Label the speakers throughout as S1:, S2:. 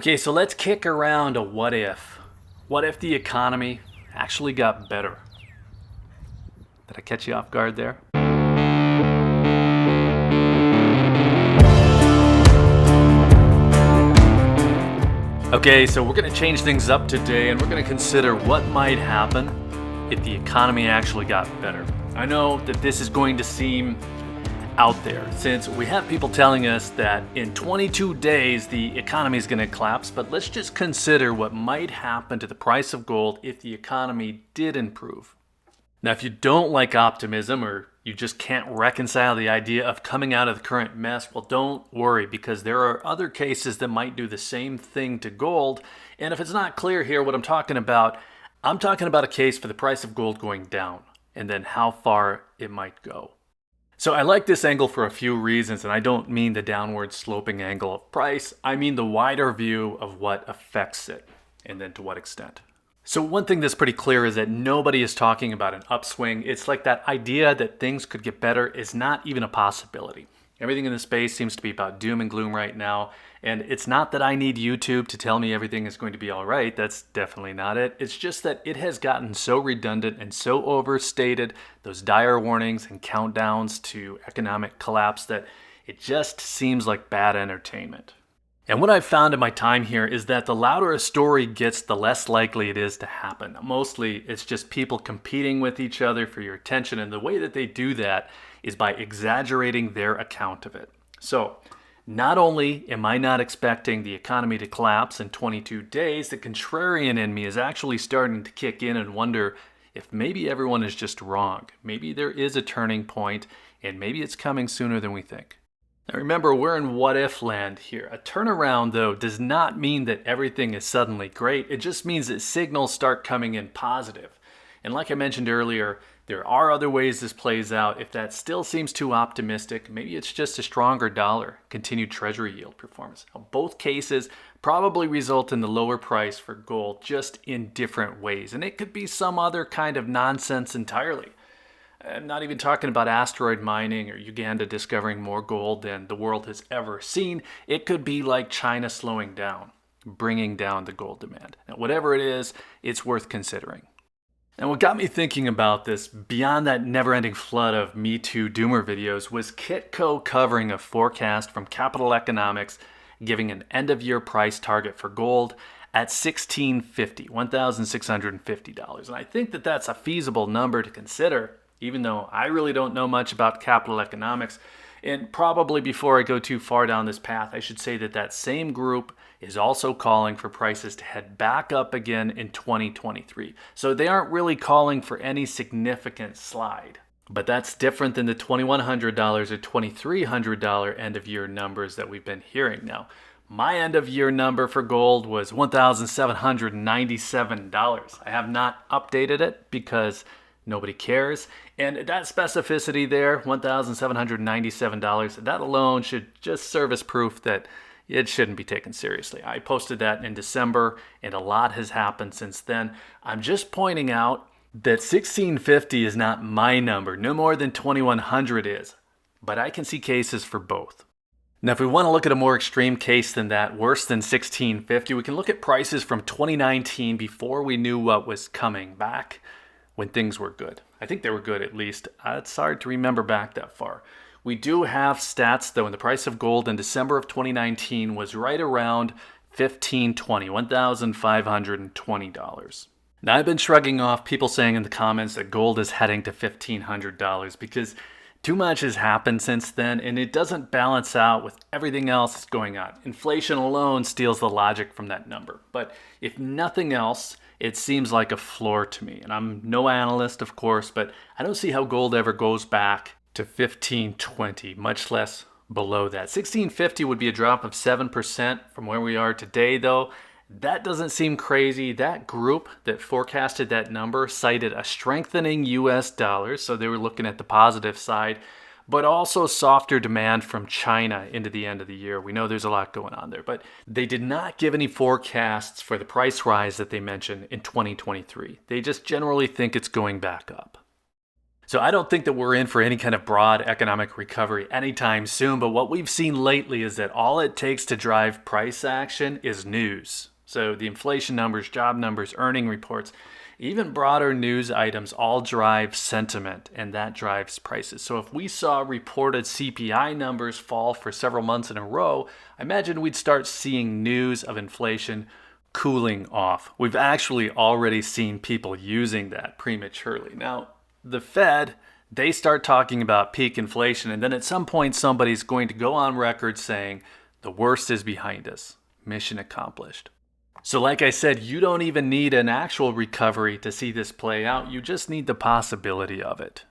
S1: Okay, so let's kick around a what if. What if the economy actually got better? Did I catch you off guard there? Okay, so we're going to change things up today and we're going to consider what might happen if the economy actually got better. I know that this is going to seem out there since we have people telling us that in 22 days the economy is going to collapse, but let's just consider what might happen to the price of gold if the economy did improve. Now, if you don't like optimism or you just can't reconcile the idea of coming out of the current mess, well, don't worry, because there are other cases that might do the same thing to gold. And if it's not clear here what I'm talking about a case for the price of gold going down and then how far it might go. So I like this angle for a few reasons, and I don't mean the downward sloping angle of price. I mean the wider view of what affects it and then to what extent. So one thing that's pretty clear is that nobody is talking about an upswing. It's like that idea that things could get better is not even a possibility. Everything in the space seems to be about doom and gloom right now. And it's not that I need YouTube to tell me everything is going to be all right. That's definitely not it. It's just that it has gotten so redundant and so overstated, those dire warnings and countdowns to economic collapse, that it just seems like bad entertainment. And what I've found in my time here is that the louder a story gets, the less likely it is to happen. Mostly, it's just people competing with each other for your attention, and the way that they do that is by exaggerating their account of it. So, not only am I not expecting the economy to collapse in 22 days, the contrarian in me is actually starting to kick in and wonder if maybe everyone is just wrong. Maybe there is a turning point, and maybe it's coming sooner than we think. Now remember, we're in what-if land here. A turnaround, though, does not mean that everything is suddenly great. It just means that signals start coming in positive. And like I mentioned earlier, there are other ways this plays out. If that still seems too optimistic, maybe it's just a stronger dollar, continued treasury yield performance. Now, both cases probably result in the lower price for gold, just in different ways. And it could be some other kind of nonsense entirely. I'm not even talking about asteroid mining or Uganda discovering more gold than the world has ever seen. It could be like China slowing down, bringing down the gold demand. Now, whatever it is, it's worth considering. And what got me thinking about this, beyond that never-ending flood of Me Too doomer videos, was Kitco covering a forecast from Capital Economics giving an end-of-year price target for gold at $1,650. And I think that that's a feasible number to consider, even though I really don't know much about capital economics. And probably before I go too far down this path, I should say that that same group is also calling for prices to head back up again in 2023. So they aren't really calling for any significant slide. But that's different than the $2,100 or $2,300 end-of-year numbers that we've been hearing now. My end-of-year number for gold was $1,797. I have not updated it because nobody cares. And that specificity there, $1,797, that alone should just serve as proof that it shouldn't be taken seriously. I posted that in December, and a lot has happened since then. I'm just pointing out that 1650 is not my number, no more than 2100 is. But I can see cases for both. Now, if we want to look at a more extreme case than that, worse than 1650, we can look at prices from 2019 before we knew what was coming back, when things were good. I think they were good, at least. It's hard to remember back that far. We do have stats, though, and the price of gold in December of 2019 was right around $1,520. Now, I've been shrugging off people saying in the comments that gold is heading to $1,500 because too much has happened since then, and it doesn't balance out with everything else that's going on. Inflation alone steals the logic from that number. But if nothing else, it seems like a floor to me. And I'm no analyst, of course, but I don't see how gold ever goes back to 1520, much less below that. 1650 would be a drop of 7% from where we are today, though. That doesn't seem crazy. That group that forecasted that number cited a strengthening US dollar, so they were looking at the positive side, but also softer demand from China into the end of the year. We know there's a lot going on there, but they did not give any forecasts for the price rise that they mentioned in 2023. They just generally think it's going back up. So I don't think that we're in for any kind of broad economic recovery anytime soon, but what we've seen lately is that all it takes to drive price action is news. So the inflation numbers, job numbers, earning reports, even broader news items all drive sentiment, and that drives prices. So if we saw reported CPI numbers fall for several months in a row, I imagine we'd start seeing news of inflation cooling off. We've actually already seen people using that prematurely. Now, the Fed, they start talking about peak inflation, and then at some point somebody's going to go on record saying the worst is behind us. Mission accomplished. So like I said, you don't even need an actual recovery to see this play out. You just need the possibility of it.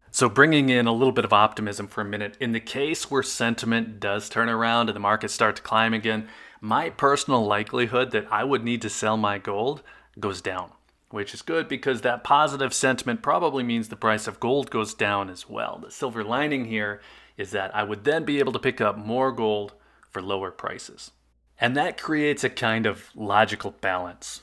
S1: So bringing in a little bit of optimism for a minute, in the case where sentiment does turn around and the markets start to climb again, my personal likelihood that I would need to sell my gold goes down, which is good because that positive sentiment probably means the price of gold goes down as well. The silver lining here is that I would then be able to pick up more gold for lower prices. And that creates a kind of logical balance.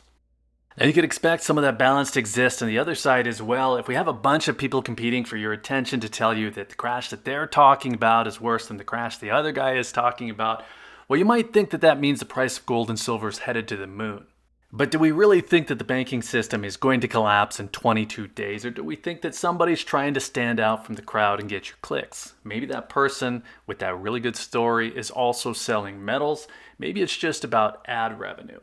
S1: Now you could expect some of that balance to exist on the other side as well. If we have a bunch of people competing for your attention to tell you that the crash that they're talking about is worse than the crash the other guy is talking about, well, you might think that that means the price of gold and silver is headed to the moon. But do we really think that the banking system is going to collapse in 22 days? Or do we think that somebody's trying to stand out from the crowd and get your clicks? Maybe that person with that really good story is also selling metals. Maybe it's just about ad revenue.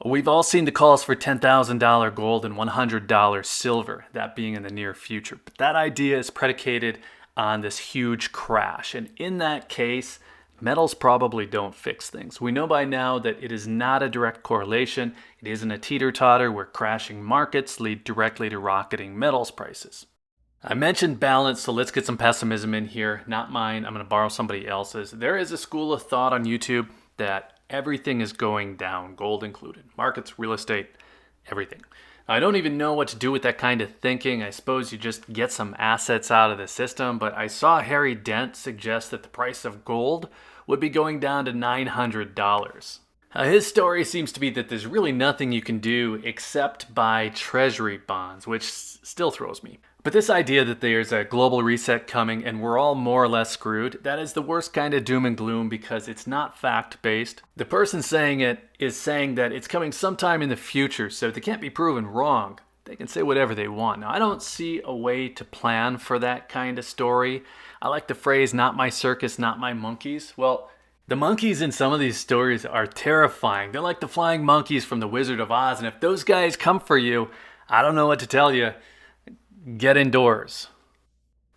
S1: We've all seen the calls for $10,000 gold and $100 silver, that being in the near future. But that idea is predicated on this huge crash. And in that case, metals probably don't fix things. We know by now that it is not a direct correlation. It isn't a teeter-totter where crashing markets lead directly to rocketing metals prices. I mentioned balance, so let's get some pessimism in here. Not mine, I'm going to borrow somebody else's. There is a school of thought on YouTube that everything is going down, gold included. Markets, real estate, everything. I don't even know what to do with that kind of thinking. I suppose you just get some assets out of the system, but I saw Harry Dent suggest that the price of gold would be going down to $900. His story seems to be that there's really nothing you can do except buy treasury bonds, which still throws me. But this idea that there's a global reset coming and we're all more or less screwed, that is the worst kind of doom and gloom because it's not fact-based. The person saying it is saying that it's coming sometime in the future, so they can't be proven wrong. They can say whatever they want. Now, I don't see a way to plan for that kind of story. I like the phrase, not my circus, not my monkeys. Well, the monkeys in some of these stories are terrifying. They're like the flying monkeys from The Wizard of Oz, and if those guys come for you, I don't know what to tell you. Get indoors.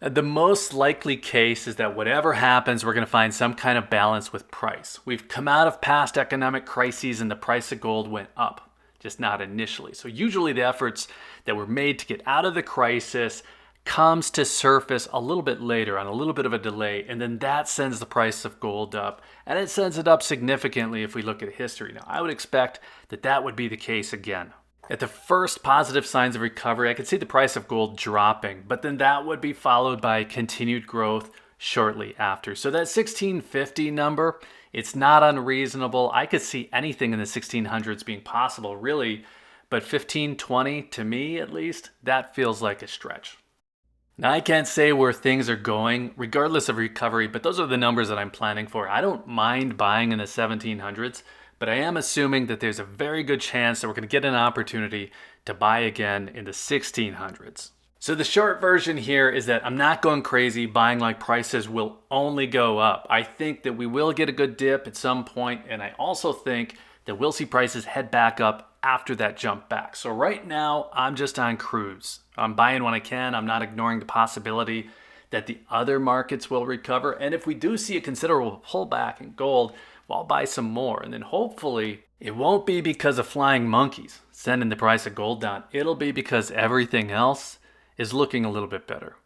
S1: The most likely case is that whatever happens, we're going to find some kind of balance with price. We've come out of past economic crises and the price of gold went up, just not initially. So usually the efforts that were made to get out of the crisis comes to surface a little bit later on a little bit of a delay, and then that sends the price of gold up, and it sends it up significantly if we look at history. Now, I would expect that that would be the case again. At the first positive signs of recovery, I could see the price of gold dropping, but then that would be followed by continued growth shortly after. So that 1650 number, it's not unreasonable. I could see anything in the 1600s being possible, really, but 1520, to me at least, that feels like a stretch. Now, I can't say where things are going, regardless of recovery, but those are the numbers that I'm planning for. I don't mind buying in the 1700s, but I am assuming that there's a very good chance that we're going to get an opportunity to buy again in the 1600s. So the short version here is that I'm not going crazy buying like prices will only go up. I think that we will get a good dip at some point, and I also think that we'll see prices head back up after that jump back. So right now, I'm just on cruise. I'm buying when I can. I'm not ignoring the possibility that the other markets will recover. And if we do see a considerable pullback in gold, well, I'll buy some more. And then hopefully it won't be because of flying monkeys sending the price of gold down. It'll be because everything else is looking a little bit better.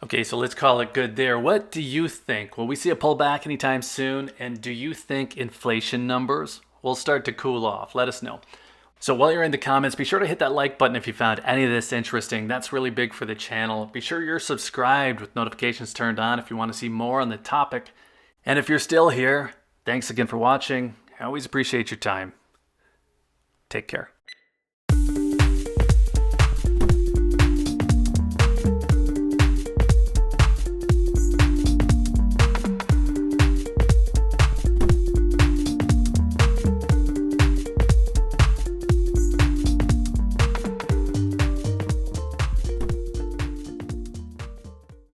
S1: Okay, so let's call it good there. What do you think? Will we see a pullback anytime soon? And do you think inflation numbers will start to cool off? Let us know. So while you're in the comments, be sure to hit that like button if you found any of this interesting. That's really big for the channel. Be sure you're subscribed with notifications turned on if you want to see more on the topic. And if you're still here, thanks again for watching. I always appreciate your time. Take care.